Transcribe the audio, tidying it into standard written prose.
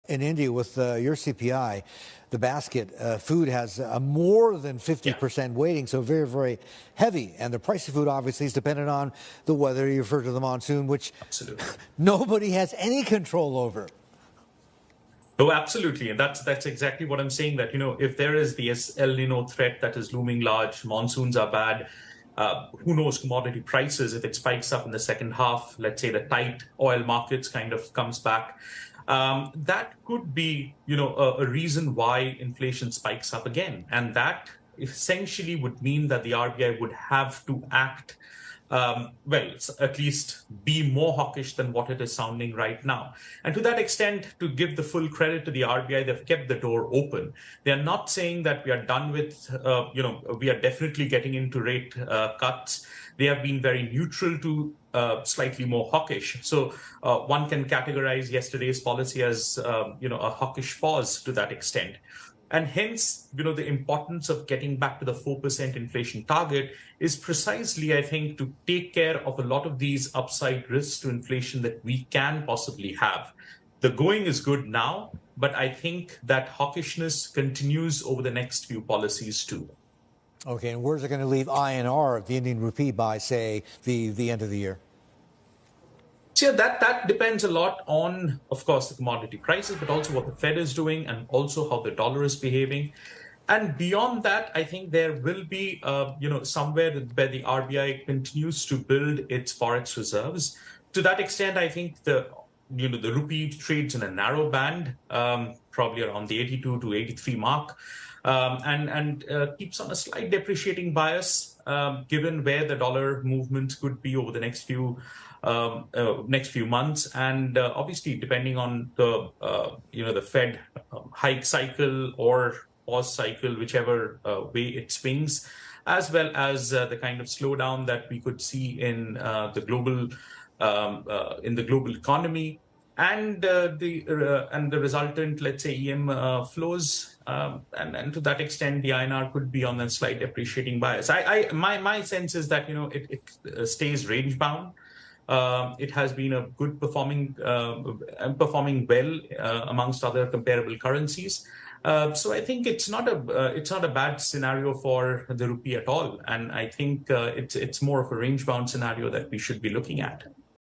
In India, with your CPI, the basket, food has a more than 50% weighting, so very, very heavy. And the price of food obviously is dependent on the weather. You refer to the monsoon, which Absolutely. nobody has any control over. Oh, absolutely. And that's exactly what I'm saying, that, if there is the El Nino threat that is looming large, monsoons are bad, who knows commodity prices, if it spikes up in the second half, let's say the tight oil markets kind of comes back, that could be, a reason why inflation spikes up again. And that essentially would mean that the RBI would have to act, at least be more hawkish than what it is sounding right now. And to that extent, to give the full credit to the RBI, they've kept the door open. They're not saying that we are done with, we are definitely getting into rate cuts. They have been very neutral to slightly more hawkish. So one can categorize yesterday's policy as, a hawkish pause to that extent. And hence, the importance of getting back to the 4% inflation target is precisely, I think, to take care of a lot of these upside risks to inflation that we can possibly have. The going is good now, but I think that hawkishness continues over the next few policies too. Okay, and where's it going to leave INR, the Indian rupee, by, say, the end of the year? So that depends a lot on, of course, the commodity prices, but also what the Fed is doing and also how the dollar is behaving. And beyond that, I think there will be, somewhere where the RBI continues to build its forex reserves. To that extent, I think the rupee trades in a narrow band, probably around the 82 to 83 mark, and keeps on a slight depreciating bias, given where the dollar movements could be over the next few months, and obviously depending on the Fed hike cycle or pause cycle, whichever way it swings, as well as the kind of slowdown that we could see in the global economy, and the resultant, let's say, EM flows, and to that extent, the INR could be on a slight depreciating bias. My sense is that it stays range bound. It has been a good performing well amongst other comparable currencies. So I think it's not a bad scenario for the rupee at all, and I think it's more of a range bound scenario that we should be looking at.